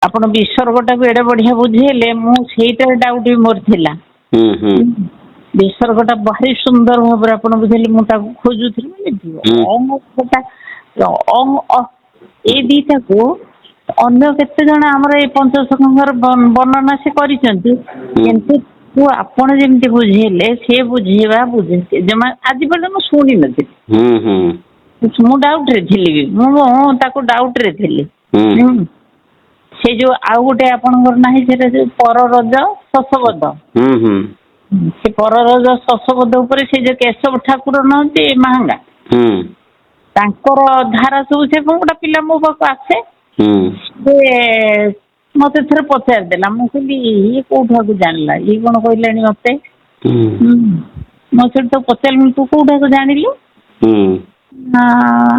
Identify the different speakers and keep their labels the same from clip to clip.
Speaker 1: ଆପଣ ବିସର୍ଗଟାକୁ ଏଡେ ବଢିଆ ବୁଝେଇଲେ ମୁଁ ସେଇଟାରେ ଡାଉଟ୍ ବି ମୋର ଥିଲା। ବିସର୍ଗଟା ଭାରି ସୁନ୍ଦର ଭାବରେ ଆପଣ ବୁଝେଇଲେ ମୁଁ ତାକୁ ଖୋଜୁଥିଲି ଏଇ ଦିଟାକୁ ଅନ୍ୟ କେତେ ଜଣ ଆମର ଏଇ ପଞ୍ଚସଖାଙ୍କର ବର୍ଣ୍ଣନା ସେ କରିଛନ୍ତି କିନ୍ତୁ ଆପଣ ଯେମିତି ବୁଝେଇଲେ ସେ ବୁଝେଇବା ଜମା ଆଜି ପର୍ଯ୍ୟନ୍ତ ମୁଁ ଶୁଣି ନଥିଲି। ମୁଁ ଡାଉଟ୍ରେ ଥିଲି ବି ମୁଁ ତାକୁ ଡାଉଟ୍ରେ ଥିଲି। ସେ ଯୋଉ ଆଉ ଗୋଟେ ଆପଣଙ୍କର ନାହିଁ ସେଟା ଯୋଉ ପରରଜ ଶଶବଧ ସେ ପରରଜ ଶଶବଧ ଉପରେ ସେ ଯୋଉ କେଶବ ଠାକୁର ନୁହନ୍ତି ମାହାଙ୍ଗା ତାଙ୍କର ଧାରା ସବୁ ସେ ଗୋଟେ ପିଲା ମୋ ପାଖକୁ ଆସେ ସେ ମତେ ଥରେ ପଚାରିଦେଲା ମୁଁ କହିଲି ଇଏ କୋଉଠାକୁ ଜାଣିଲା ଇଏ କଣ କହିଲାଣି ମତେ ମୋ ସେଠୁ ତ ପଚାରିଲି ତୁ କୋଉଠାକୁ ଜାଣିଲୁ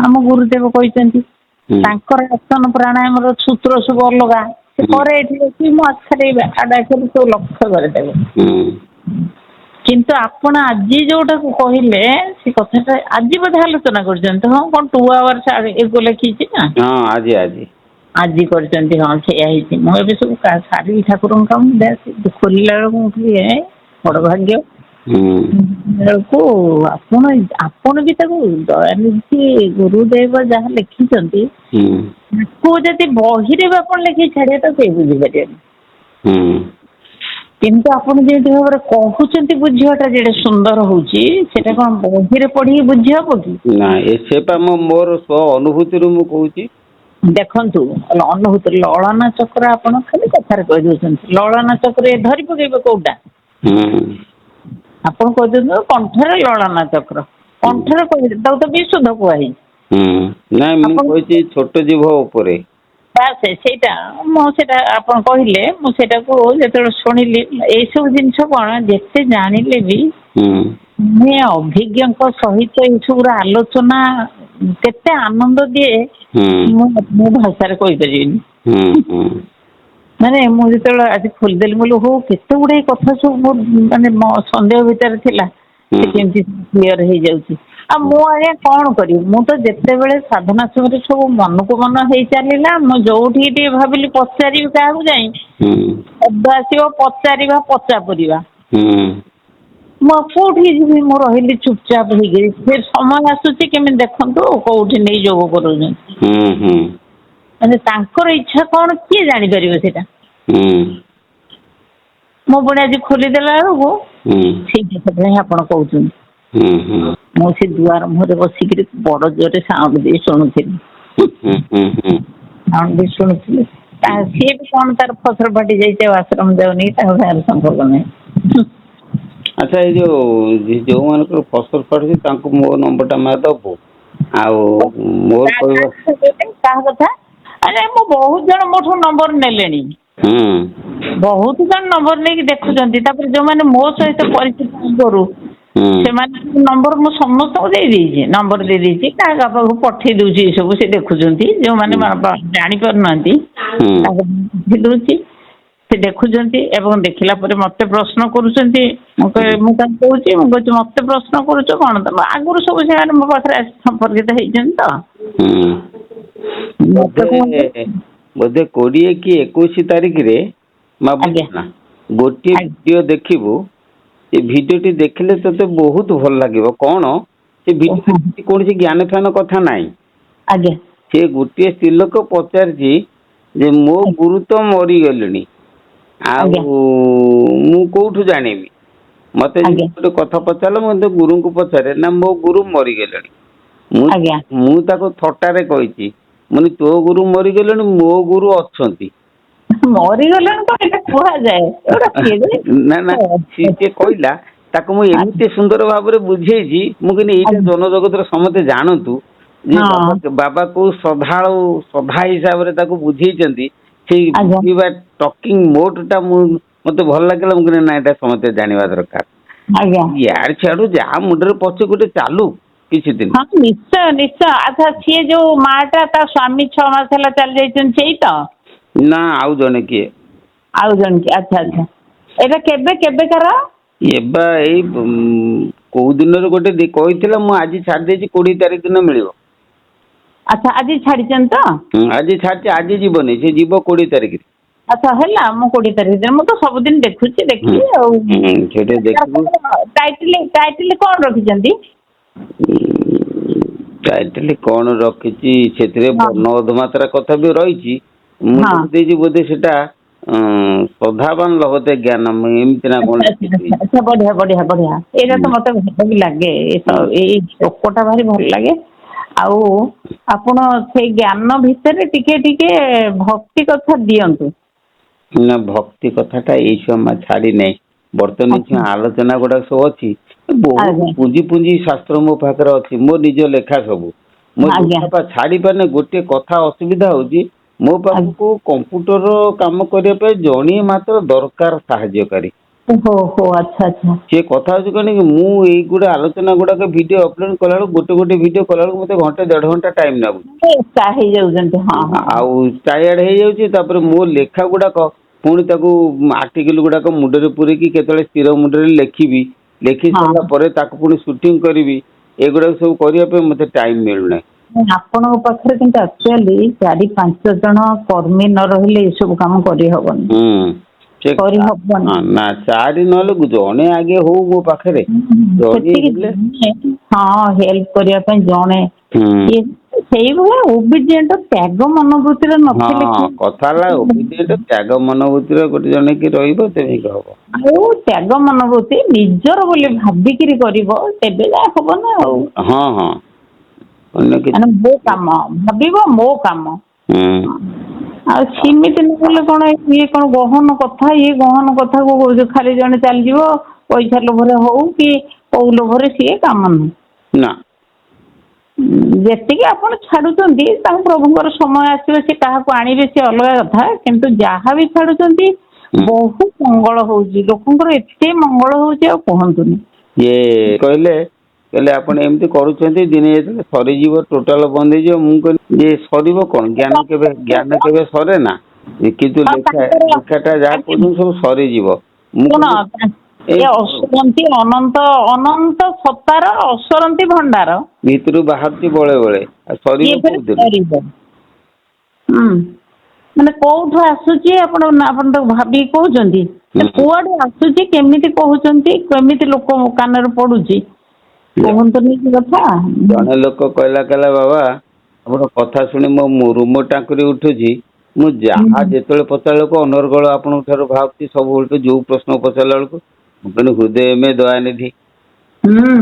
Speaker 1: ଆମ ଗୁରୁଦେବ କହିଛନ୍ତି ତାଙ୍କର ଆସନ ପ୍ରାଣାୟାମର ସୂତ୍ର ସବୁ ଅଲଗା ସେ ପରେ ଏଠି ଅଛି ମୁଁ ଆଖରେ ସବୁ ଲକ୍ଷ୍ୟ କରିଦେବେ କିନ୍ତୁ ଆପଣ ଆଜି ଯୋଉଟାକୁ କହିଲେ ସେ କଥାଟା ଆଜି ବୋଧେ ଆଲୋଚନା କରିଛନ୍ତି ହଁ କଣ 2 hours ଏଗୋ ଲେଖିଛି ନା ଆଜି କରିଛନ୍ତି ହଁ ସେଇଆ ହେଇଛି ମୁଁ ଏବେ ସବୁ ସାରିବି ଠାକୁରଙ୍କ କାମ ଖୋଲିଲା ବେଳକୁ ମୁଁ କହିଲି ବଡ଼ ଭାଗ୍ୟ ବେଳକୁ ଆପଣ ବି ତାକୁ ଦୟାନିଧି ଗୁରୁଦେବ ଯାହା ଲେଖିଛନ୍ତି ତାକୁ ଯଦି ବହିରେ ବି ଆପଣ ଲେଖିକି ଛାଡ଼ିବେ ତ କେହି ବୁଝିପାରିବେନି କିନ୍ତୁ ଆପଣ ଯେମିତି ଭାବରେ କହୁଛନ୍ତି ବୁଝିବାଟା ଯେଟା ସୁନ୍ଦର ହଉଛି ସେଟା କଣ ବହିରେ ପଢିକି ବୁଝି ହବ କି?
Speaker 2: ନା ସେଟା ମୋର ସ୍ୱ ଅନୁଭୂତିରୁ ମୁଁ କହୁଛି।
Speaker 1: ଦେଖନ୍ତୁ ଅନୁଭୂତି ଲଳନା ଚକ୍ର ଆପଣ ଖାଲି କଥାରେ କହିଦଉଛନ୍ତି ଲଳନା ଚକ୍ର ଧରି ପକେଇବେ କୋଉଟା ଆପଣ କହିଦଉଛନ୍ତି କଣ୍ଠରେ ଲଳନା ଚକ୍ର କଣ୍ଠରେ କହିଲେ ତାକୁ ତ ବିଶୁଦ୍ଧ କୁହାହେଇଛି।
Speaker 2: ନାଇଁ ମୁଁ କହିଛି ଛୋଟ ଜୀବ ଉପରେ
Speaker 1: ସେଇଟା ମୁଁ ସେଇଟା ଆପଣ କହିଲେ ମୁଁ ସେଇଟାକୁ ଯେତେବେଳେ ଶୁଣିଲି ଏଇସବୁ ଜିନିଷ କଣ ଯେତେ ଜାଣିଲେ ବି ଅଭିଜ୍ଞଙ୍କ ସହିତ ଏଇସବୁର ଆଲୋଚନା କେତେ ଆନନ୍ଦ ଦିଏ ମୁଁ ଭାଷାରେ କହିପାରିବିନି। ମାନେ ମୁଁ ଯେତେବେଳେ ଆଜି ଖୋଲିଦେଲି ମୁଁ ହଉ କେତେ ଗୁଡାଏ କଥା ସବୁ ମୋର ମାନେ ସନ୍ଦେହ ଭିତରେ ଥିଲା ସେ କେମିତି କ୍ଲିୟର ହେଇଯାଉଛି। ଆଉ ମୁଁ ଆଜ୍ଞା କଣ କରିବି ମୁଁ ତ ଯେତେବେଳେ ସାଧନା ସମୟରେ ସବୁ ମନକୁ ମନ ହେଇ ଚାଲିଲା ମୁଁ ଯୋଉଠିକି ଟିକେ ଭାବିଲି ପଚାରିବି କାହାକୁ ଯାଇ ଶବ୍ଦ ଆସିବ ପଚାରିବା ପଚା ପରିବା ମୁଁ କୋଉଠିକି ଯିବି ମୁଁ ରହିଲି ଚୁପଚାପ ହେଇକିରି ସେ ସମୟ ଆସୁଛି କେମିତି ଦେଖନ୍ତୁ କୋଉଠି ନେଇ ଯୋଗ କରୁଛନ୍ତି ମାନେ ତାଙ୍କର ଇଚ୍ଛା କଣ କିଏ ଜାଣିପାରିବ ସେଇଟା ମୁଁ ପୁଣି ଆଜି ଖୋଲିଦେଲା ବେଳକୁ ସେଇ କଥା ହିଁ ଆପଣ କହୁଛନ୍ତି ମୁଁ ସେ ଦୁଆର ମୁହଁରେ ବସିକିରି ବଡ ଜୋରରେ ସାଉଣ୍ଡ ଦେଇ ଶୁଣୁଥିଲି ଶୁଣୁଥିଲି ସିଏ ବି କଣ ତାର ଫସଲ ଫାଟି ଯାଇଛି ଆଉ ଆଶ୍ରମ ଯାଉନି ତାଙ୍କ ସାଙ୍ଗରେ ସମ୍ପର୍କ ନାହିଁ।
Speaker 2: ଆଚ୍ଛା ଏଇ ଯୋଉମାନଙ୍କର ଫସଲ ଫାଟୁଛି ତାଙ୍କୁ ମୋ ନମ୍ବର ଟା ମାରି ଦବୁ ଆଉ ମୋର କହିବା
Speaker 1: କାହା କଥା ଆରେ ମୁଁ ବହୁତ ଜଣ ମୋଠୁ ନମ୍ବର ନେଲେଣି ବହୁତ ଜଣ ନମ୍ବର ନେଇକି ଦେଖୁଛନ୍ତି ତାପରେ ଯୋଉମାନେ ମୋ ସହିତ ପରିଚିତ କରୁ ସେମାନେ ନମ୍ବର ମୁଁ ସମସ୍ତଙ୍କୁ ଦେଇଦେଇଛି ନମ୍ବର ଦେଇଦେଇଛି କାହା ପାଖକୁ ପଠେଇ ଦଉଛି ଏ ସବୁ ସେ ଦେଖୁଛନ୍ତି ଯୋଉମାନେ ଜାଣିପାରୁନାହାନ୍ତି ତାଙ୍କୁ ପଠେଇ ଦଉଛି ସେ ଦେଖୁଛନ୍ତି ଏବଂ ଦେଖିଲା ପରେ ମତେ ପ୍ରଶ୍ନ କରୁଛନ୍ତି ମୁଁ ତାଙ୍କୁ କହୁଛି ମୁଁ କହୁଛି ମତେ ପ୍ରଶ୍ନ କରୁଛ କଣ ତ ଆଗରୁ ସବୁ ସେମାନେ ମୋ ପାଖରେ ଆସି ସମ୍ପର୍କିତ ହେଇଛନ୍ତି ତ
Speaker 2: ବୋଧେ 20 କି 21 ତାରିଖରେ ଗୋଟିଏ ଭିଡିଓ ଦେଖିବୁ ସେ ଭିଡିଓଟି ଦେଖିଲେ ତତେ ବହୁତ ଭଲ ଲାଗିବ କଣ ସେ ଭିଡିଓ କୌଣସି ଜ୍ଞାନ ଫାନ କଥା ନାହିଁ ସେ ଗୋଟିଏ ସ୍ତ୍ରୀ ଲୋକ ପଚାରିଛି ଯେ ମୋ ଗୁରୁ ତ ମରିଗଲେଣି ଆଉ ମୁଁ କୋଉଠୁ ଜାଣିବି ମତେ ଗୋଟେ କଥା ପଚାରିଲା ମୁଁ ଗୁରୁଙ୍କୁ ପଚାରେ ନା ମୋ ଗୁରୁ ମରିଗଲେଣି ମୁଁ ତାକୁ ଥଟାରେ କହିଛି ମାନେ ତୋ ଗୁରୁ ମରିଗଲେଣି ମୋ ଗୁରୁ ଅଛନ୍ତି
Speaker 1: ମରିଗଲେଣି ତ ଏଇଟା କୁହାଯାଏ
Speaker 2: ନା ନା ସିଏ କହିଲା ତାକୁ ମୁଁ ଏମିତି ସୁନ୍ଦର ଭାବରେ ବୁଝେଇଛି ମୁଁ କହିଲି ଏଇଟା ଜନଜଗତର ସମସ୍ତେ ଜାଣନ୍ତୁ ଯେ ବାବା କୋଉ ସଭା ହିସାବରେ ତାକୁ ବୁଝେଇଛନ୍ତି ସେଇ ବୁଝିବା ଟକିଂ ମୋଡ୍ ଟା ମତେ ଭଲ ଲାଗିଲା ମୁଁ କହିଲି ନା ଏଇଟା ସମସ୍ତେ ଜାଣିବା ଦରକାର ୟାଡୁ ସିଆଡୁ ଯାହା ମୁଣ୍ଡରେ ପଶି ଗୋଟେ ଚାଲୁ କିଛି ଦିନ
Speaker 1: ନିଶ୍ଚୟ ନିଶ୍ଚୟ। ଆଚ୍ଛା ସିଏ ଯୋଉ ମା ଟା ତା ସ୍ୱାମୀ 6 ମାସ ହେଲା ଚାଲି ଯାଇଛନ୍ତି ସେଇ ତ
Speaker 2: ନା ଆଉ ଜଣେ କିଏ
Speaker 1: ଆଉ ଜଣେ କିଏ ଆଚ୍ଛା ଆଚ୍ଛା ଏଇଟା କେବେକାର
Speaker 2: ଏବେ ଏଇ କୋଉ ଦିନରେ ଗୋଟେ କହିଥିଲା ମୁଁ ଆଜି ଛାଡି ଦେଇଛି 20 ତାରିଖ ଦିନ ମିଳିବ।
Speaker 1: ଆଚ୍ଛା ଆଜି ଛାଡିଛନ୍ତି ତ
Speaker 2: ଆଜି ଛାଡିଛି ଆଜି ଯିବନି ସେ ଯିବ 20 ତାରିଖରେ
Speaker 1: ଆଚ୍ଛା ହେଲା ମୁଁ 20 ତାରିଖ ଦିନ ମୁଁ ତ ସବୁଦିନ ଦେଖିବି ଆଉ
Speaker 2: ସେଠି ଦେଖିବୁ।
Speaker 1: ଟାଇଟିଲ କଣ ରଖିଛନ୍ତି?
Speaker 2: ଟାଇଟେଲ କଣ ରଖିଛି ସେଥିରେ
Speaker 1: ହଁ
Speaker 2: ବର୍ଣ୍ଣ ଅଧମାତ୍ରା କଥା ବି ରହିଛି। ମୁଁ
Speaker 1: ହଁ
Speaker 2: ଲେଖିଦେଇଛି ବୋଧେ ସେଟା ଶ୍ରଦ୍ଧାବାନ ଲଭତେ ଜ୍ଞାନ ଏମିତି ନା କଣ ଲେଖିଛି।
Speaker 1: ଆଚ୍ଛା ବଢିଆ ବଢିଆ ବଢିଆ ଏଇଟା ତ ମତେ ଭଲ ବି ଲାଗେ ଏଇ ଶ୍ଳୋକଟା ଭାରି ଭଲ ଲାଗେ। ଆଉ ଆପଣ ସେଇ ଜ୍ଞାନ ଭିତରେ ଟିକେ ଟିକେ ଭକ୍ତି କଥା ଦିଅନ୍ତୁ।
Speaker 2: ନା ଭକ୍ତି କଥାଟା ଏଇ ଛୁଆ ଛାଡି ନାହିଁ। ବର୍ତ୍ତମାନ
Speaker 1: ଆଚ୍ଛା
Speaker 2: ଛୁଆ ଆଲୋଚନା ଗୁଡାକ ସବୁ ଅଛି ବହୁତ
Speaker 1: ଆଜ୍ଞା
Speaker 2: ପୁଞ୍ଜି ଶାସ୍ତ୍ର ମୋ ପାଖରେ ଅଛି ମୋ ନିଜ ଲେଖା ସବୁ ମୋ
Speaker 1: ଆଜ୍ଞା
Speaker 2: ଲେଖା ଛାଡି ପାରୁନି। ଗୋଟେ କଥା ଅସୁବିଧା ହଉଛି ମୋ
Speaker 1: ଆଜ୍ଞା
Speaker 2: ପାଖକୁ କମ୍ପ୍ୟୁଟର କାମ କରିବା ପାଇଁ ଜଣିଏ ମାତ୍ର ଦରକାର ସାହାଯ୍ୟକାରୀ।
Speaker 1: ହୋ ହୋ ଆଚ୍ଛା ଆଚ୍ଛା।
Speaker 2: ସେ କଥା ହଉଛି କଣ କି ମୁଁ ଏଇ ଗୋଟେ ଆଲୋଚନା ଗୁଡାକ ଭିଡିଓ ଅପଲୋଡ କଲାବେଳକୁ ଗୋଟେ ଭିଡିଓ କଲାବେଳକୁ ମତେ ଘଣ୍ଟେ 1.5 ଘଣ୍ଟା ଟାଇମ ଲାଗୁଛି।
Speaker 1: ଏକା ହେଇଯାଉଛନ୍ତି ହଁ ହଁ
Speaker 2: ଆଉ ଟାୟାର୍ଡ ହେଇଯାଉଛି ତାପରେ ମୋ ଲେଖା ଗୁଡାକ ପୁଣି ତାକୁ ଆର୍ଟିକିଲ ଗୁଡାକ ମୁଣ୍ଡରେ ପୁରେଇକି କେତେବେଳେ ସ୍ଥିର ମୁଣ୍ଡରେ ଲେଖିବି। ଲେଖି
Speaker 1: ହଁ।
Speaker 2: ସାରିଲା ପରେ ତାକୁ ପୁଣି ସୁଟିଂ କରିବି ଏଗୁଡାକ ସବୁ କରିବା ପାଇଁ ମତେ ଟାଇମ ମିଳୁନାହିଁ।
Speaker 1: ଆପଣଙ୍କ ପାଖରେ କିନ୍ତୁ ଆକ୍ଚୁଆଲି 4-5 ଜଣ କର୍ମୀ ନ ରହିଲେ ଏସବୁ କାମ କରିହବନି।
Speaker 2: ସେ
Speaker 1: କରିହବନି।
Speaker 2: ନା ଚାରି ନହେଲେ ଜଣେ ଆଗେ ହଉ ମୋ ପାଖରେ ଜଣେ
Speaker 1: ସେତିକି
Speaker 2: ହେଲେ
Speaker 1: ହଁ ହେଲ୍ପ କରିବା ପାଇଁ ଜଣେ କିଏ ସେଇଭଳିଆ ଓବିଡିଏଣ୍ଟ ତ୍ୟାଗ ମନୋବୃତ୍ତିରେ ନଥିଲେ
Speaker 2: ହଁ କଥା ହେଲା ଓବିଡିଏଣ୍ଟ ତ୍ୟାଗ ମନୋବୃତ୍ତିର ଗୋଟେ ଜଣେ କି ରହିବ ତେଣିକି ହବ।
Speaker 1: ଆଉ ତ୍ୟାଗ ମନୋବୃତ୍ତି ନିଜର ବୋଲି ଭାବିକିରି କରିବ ତେବେ ଯାଇ ହବ ନା ଆଉ।
Speaker 2: ହଁ ହଁ ଅନ୍ୟ କିଛି
Speaker 1: ମାନେ ମୋ କାମ ଭାବିବ ମୋ କାମ।
Speaker 2: ହୁଁ
Speaker 1: ଆଉ ସେମିତି ନକଲେ କଣ ଇଏ କଣ ଗହନ କଥା ଇଏ ଗହନ କଥା କୁ ଖାଲି ଜଣେ ଚାଲିଯିବ ପଇସା ଲୋଭରେ ହଉ କି କୋଉ ଲୋଭରେ ସିଏ କାମ ନୁହଁ।
Speaker 2: ନା।
Speaker 1: ଯେତିକି ଆପଣ ଛାଡୁଛନ୍ତି ତାଙ୍କ ପ୍ରଭୁଙ୍କର ସମୟ ଆସିବ ସେ କାହାକୁ ଆଣିବେ ସେ ଅଲଗା କଥା କିନ୍ତୁ ଯାହା ବି ଛାଡୁଛନ୍ତି ବହୁତ ମଙ୍ଗଳ ହଉଛି ଲୋକଙ୍କର ଏତେ ମଙ୍ଗଳ ହଉଛି ଆଉ କୁହନ୍ତୁନି।
Speaker 2: ଇଏ କହିଲେ ଆପଣ ଏମିତି କରୁଛନ୍ତି ଦିନେ ଯେତେବେଳେ ସରିଯିବ ଟୋଟାଲ ବନ୍ଦ ହେଇଯିବ ମୁଁ କହିଲି ଯେ ସରିବ କଣ ଜ୍ଞାନ କେବେ ସରେ ନା। କିନ୍ତୁ
Speaker 1: ହଁ ତାଙ୍କର
Speaker 2: ଲେଖାଟା ଯାହା କହୁଛନ୍ତି ସବୁ ସରିଯିବ। ମୁଁ
Speaker 1: ଶୁଣ
Speaker 2: କହିଲି
Speaker 1: ଏ ଅସରନ୍ତି ଅନନ୍ତ ସତାର ଅସରନ୍ତି ଭଣ୍ଡାର
Speaker 2: ଭିତରୁ ବାହାରୁଛି ବଳେ ବଳେ ଆଉ
Speaker 1: ଇଏ
Speaker 2: ସରିବ
Speaker 1: ଫେରେ
Speaker 2: କୋଉଥିରୁ।
Speaker 1: ସରିବ। ମାନେ କୋଉଠୁ ଆସୁଛି ଆପଣ ତାକୁ ଭାବିକି କହୁଛନ୍ତି ସେ
Speaker 2: ହୁଁ
Speaker 1: କୁଆଡୁ ଆସୁଛି କେମିତି କହୁଛନ୍ତି କେମିତି ଲୋକ କାନରେ ପଡୁଛି କୁହନ୍ତୁନି କି କଥା।
Speaker 2: ଜଣେ ଲୋକ କହିଲା ବାବା ଆପଣ କଥା ଶୁଣି ମୋ ରୁମ ଟାଙ୍କୁରି ଉଠୁଛି। ମୁଁ ଯାହା ଯେତେବେଳେ ପଚାରିଲା ବେଳକୁ ଅନର୍ଗଳ ଆପଣଙ୍କ ଠାରୁ ବାହାରୁଛି ସବୁବେଳେ ଯୋଉ ପ୍ରଶ୍ନ ପଚାରିଲା ବେଳକୁ ମୁଁ କହିଲି ହୃଦୟ ମେ ଦୟାନିଧି।
Speaker 1: ହୁଁ।